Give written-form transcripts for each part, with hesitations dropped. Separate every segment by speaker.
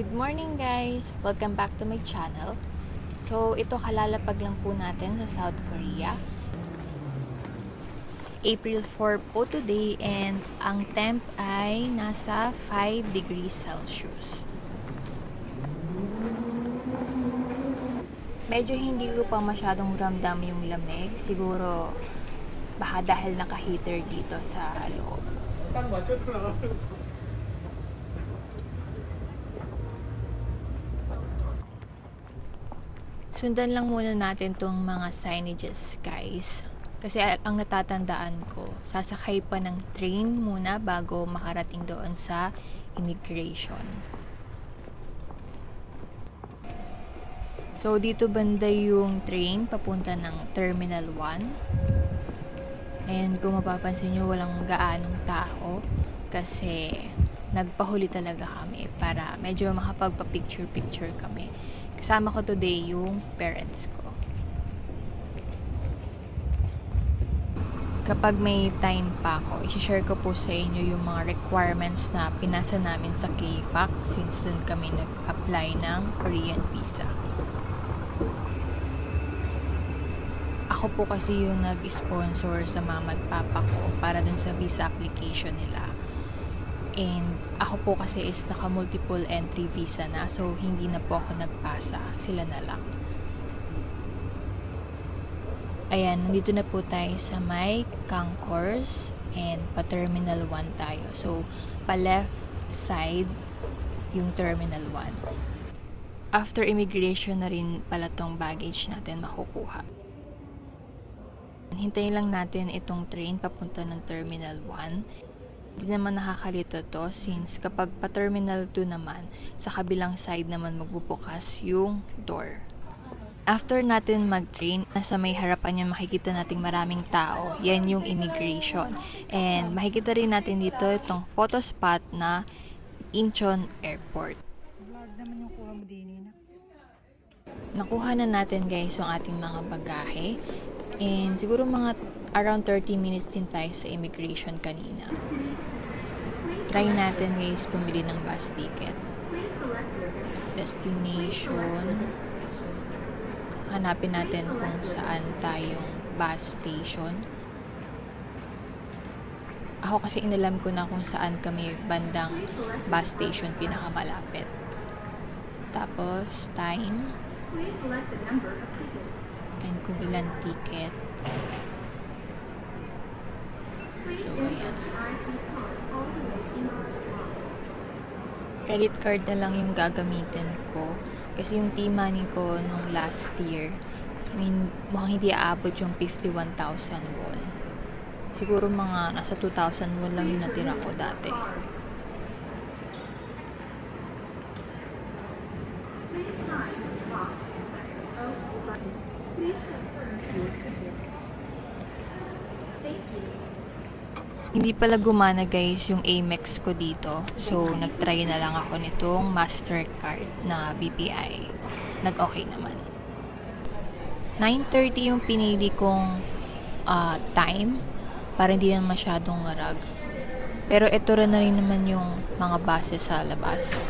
Speaker 1: Good morning guys! Welcome back to my channel. So, ito kalalapag lang po natin sa South Korea. April 4 po today and ang temp ay nasa 5 degrees Celsius. Medyo hindi ko pa masyadong ramdam yung lamig. Siguro baka dahil naka-heater dito sa loob. Sundan lang muna natin tong mga signages, guys. Kasi ang natatandaan ko, sasakay pa ng train muna bago makarating doon sa immigration. So, dito banda yung train papunta ng Terminal 1. And kung mapapansin nyo, walang gaanong tao kasi nagpahuli talaga kami para medyo makapagpa-picture-picture kami. Kasama ko today yung parents ko. Kapag may time pa ako, i-share ko po sa inyo yung mga requirements na pinasa namin sa KFAC since dun kami nag-apply ng Korean visa. Ako po kasi yung nag-sponsor sa mama at papa ko para dun sa visa application nila. And ako po kasi is naka-multiple entry visa na, so hindi na po ako nagpasa, sila na lang. Ayan, nandito na po tayo sa may Concourse and pa-Terminal 1 tayo. So, pa-left side yung Terminal 1. After immigration na rin pala tong baggage natin makukuha. Hintayin lang natin itong train papunta ng Terminal 1. Hindi naman nakakalito to since kapag pa-Terminal 2 naman, sa kabilang side naman magbubukas yung door. After natin mag-train, nasa may harapan yung makikita nating maraming tao, yan yung immigration. And makikita rin natin dito itong photo spot na Incheon Airport. Nakuha na natin guys yung ating mga bagahe. And siguro mga around 30 minutes din tayo sa immigration kanina. Try natin guys pumili ng bus ticket. Destination. Hanapin natin kung saan tayong bus station. Ako kasi inalam ko na kung saan kami bandang bus station pinakamalapit. Tapos time. And kung ilan tickets. So, ayan. Credit card na lang yung gagamitin ko. Kasi yung T-money ko nung last year, mukhang hindi aabot yung 51,000 won. Siguro mga nasa 2,000 won lang yung natira ko dati. Hindi pala gumana guys yung Amex ko dito. So, nagtry na lang ako nitong Mastercard na BPI. Nag-okay naman. 9:30 yung pinili kong time para hindi yan masyadong ngarag. Pero ito rin na rin naman yung mga base sa labas.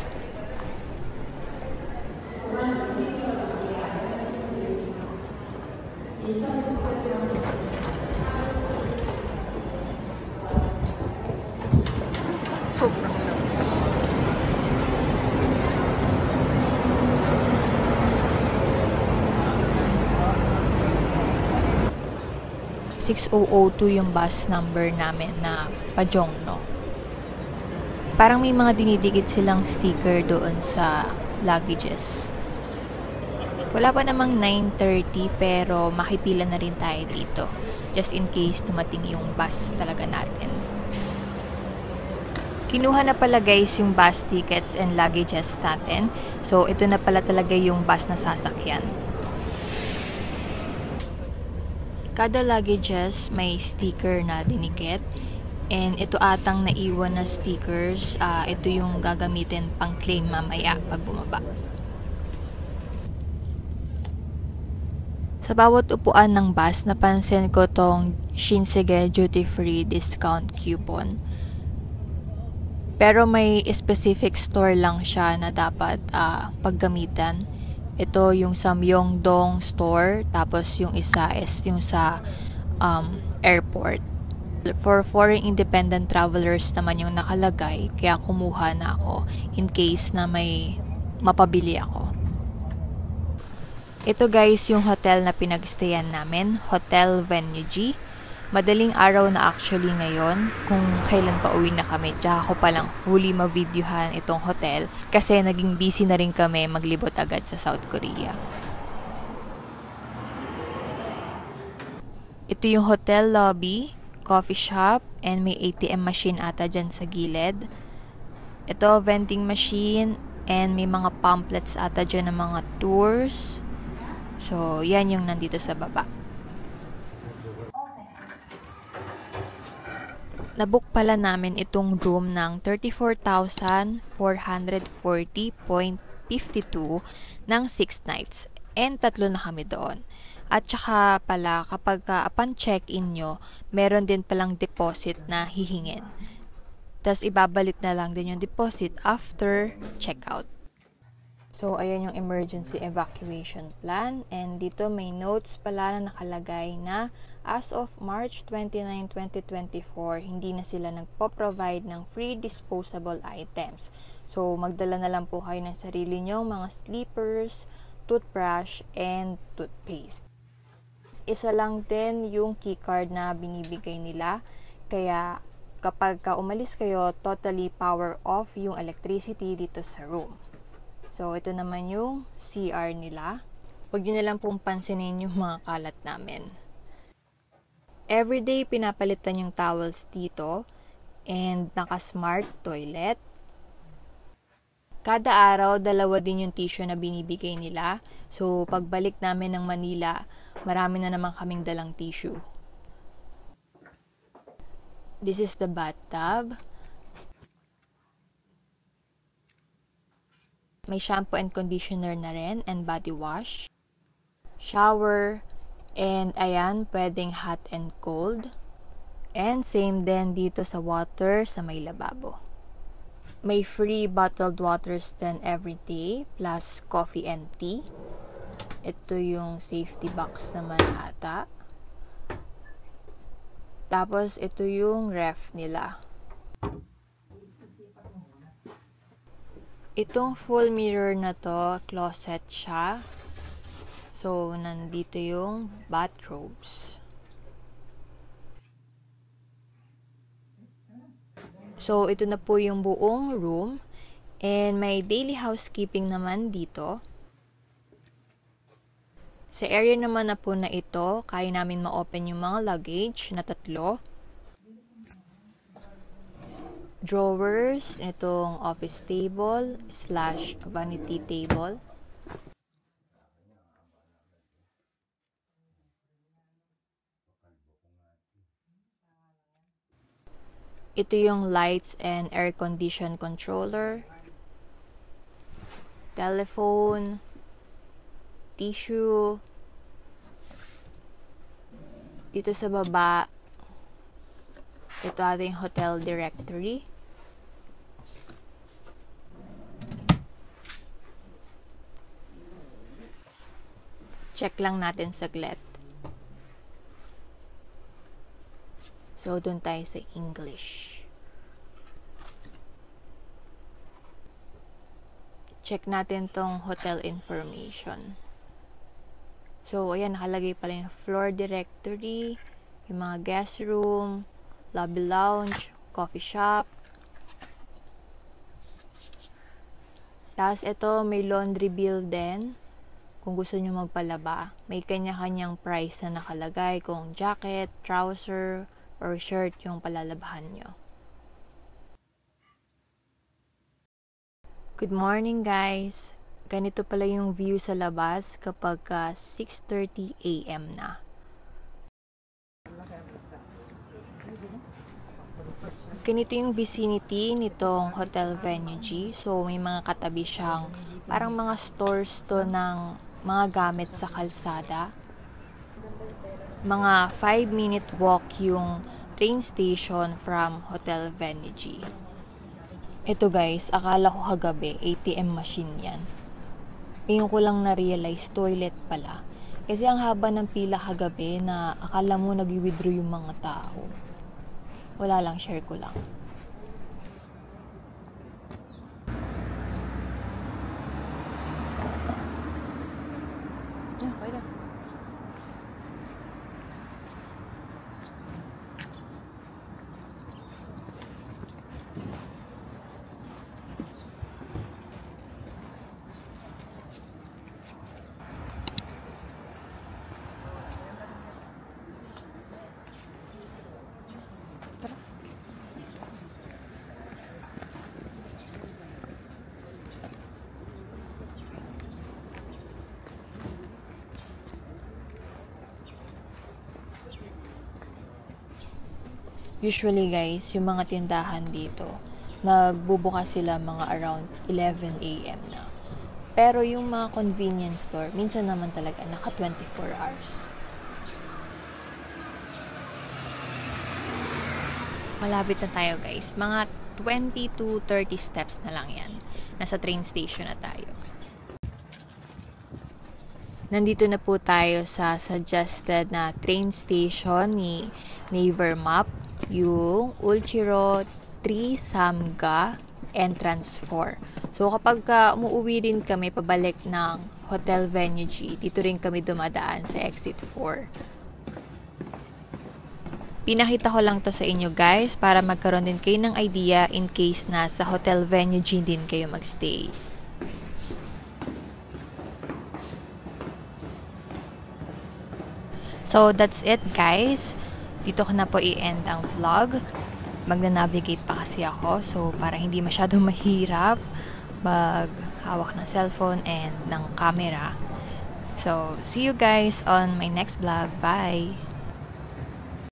Speaker 1: Sobrang lang. (6002) yung bus number namin na Pajongno. Parang may mga dinidikit silang sticker doon sa luggages. Wala pa namang 9:30 pero makipila na rin tayo dito. Just in case tumating yung bus talaga natin. Kinuha na pala guys yung bus tickets and luggages natin. So, ito na pala talaga yung bus na sasakyan. Kada luggages may sticker na dinikit. And ito atang naiwan na stickers. Ito yung gagamitin pang claim mamaya pag bumaba. Sa bawat upuan ng bus, napansin ko tong Shinsegae duty-free discount coupon. Pero may specific store lang siya na dapat paggamitan. Ito yung sa Myeongdong store, tapos yung isa is yung sa airport. For foreign independent travelers naman yung nakalagay, kaya kumuha na ako in case na may mapabili ako. Ito guys yung hotel na pinag-stayan namin, Hotel Venue G. Madaling araw na actually ngayon kung kailan pa uwi na kami. Tsaka ko palang fully ma-videohan itong hotel kasi naging busy na rin kami maglibot agad sa South Korea. Ito yung hotel lobby, coffee shop, and may ATM machine ata dyan sa gilid. Ito, vending machine, and may mga pamphlets ata dyan ng mga tours. So, yan yung nandito sa baba. Nabook pala namin itong room ng 34,440.52 ng 6 nights. And 3 na kami doon. At saka pala, kapag upon check-in nyo, meron din palang deposit na hihingin. Tapos ibabalik na lang din yung deposit after check-out. So, ayan yung emergency evacuation plan. And dito may notes pala na nakalagay na as of March 29, 2024, hindi na sila nagpo-provide ng free disposable items. So, magdala na lang po kayo ng sarili nyo, mga slippers, toothbrush, and toothpaste. Isa lang din yung keycard na binibigay nila. Kaya, kapag umalis kayo, totally power off yung electricity dito sa room. So, ito naman yung CR nila. Huwag nyo na lang pong pansinin yung mga kalat namin. Everyday, pinapalitan yung towels dito. And naka-smart toilet. Kada araw, 2 din yung tissue na binibigay nila. So, pagbalik namin ng Manila, marami na naman kaming dalang tissue. This is the bathtub. May shampoo and conditioner na rin and body wash. Shower. And ayan, pwedeng hot and cold. And same din dito sa water sa may lababo. May free bottled waters din every day plus coffee and tea. Ito yung safety box naman ata. Tapos ito yung ref nila. Itong full mirror na to, closet siya. So, nandito yung bathrobes. So, ito na po yung buong room. And may daily housekeeping naman dito. Sa area naman na po na ito, kaya namin ma-open yung mga luggage na 3. Drawers, itong office table / vanity table. Ito yung lights and air condition controller. Telephone. Tissue. Dito sa baba, ito ating hotel directory. Check lang natin saglit. So, dun tayo sa English. Check natin tong hotel information. So, ayan, nakalagay pala yung floor directory, yung mga guest room, lobby lounge, coffee shop. Tapos, ito, may laundry bill din. Kung gusto nyo magpalaba, may kanya-kanyang price na nakalagay kung jacket, trouser, or shirt yung palalabahan nyo. Good morning guys! Ganito pala yung view sa labas kapag 6:30 AM na. Ganito yung vicinity nitong Hotel Venue G. So, may mga katabi siyang parang mga stores to ng mga gamit sa kalsada. Mga 5-minute walk yung train station from Hotel Venue G. Ito guys, akala ko kagabi ATM machine yan. Ngayon ko lang na-realize toilet pala. Kasi ang haba ng pila kagabi na akala mo nag-withdraw yung mga tao. Wala lang, share ko lang. Yeah, kaya. Usually guys, yung mga tindahan dito, nagbubukas sila mga around 11 a.m. na. Pero yung mga convenience store, minsan naman talaga naka 24 hours. Malapit na tayo guys. Mga 20 to 30 steps na lang yan. Nasa train station na tayo. Nandito na po tayo sa suggested na train station ni Naver Map, yung Ulchiro 3 Samga Entrance 4. So kapag umuwi rin kami pabalik ng Hotel Venue G, dito rin kami dumadaan sa Exit 4. Pinakita ko lang to sa inyo guys para magkaroon din kayo ng idea in case na sa Hotel Venue G din kayo magstay. So that's it guys. Dito ko na po i-end ang vlog. Magna-navigate pa kasi ako. So para hindi masyadong mahirap maghawak ng cellphone and ng camera. So see you guys on my next vlog. Bye!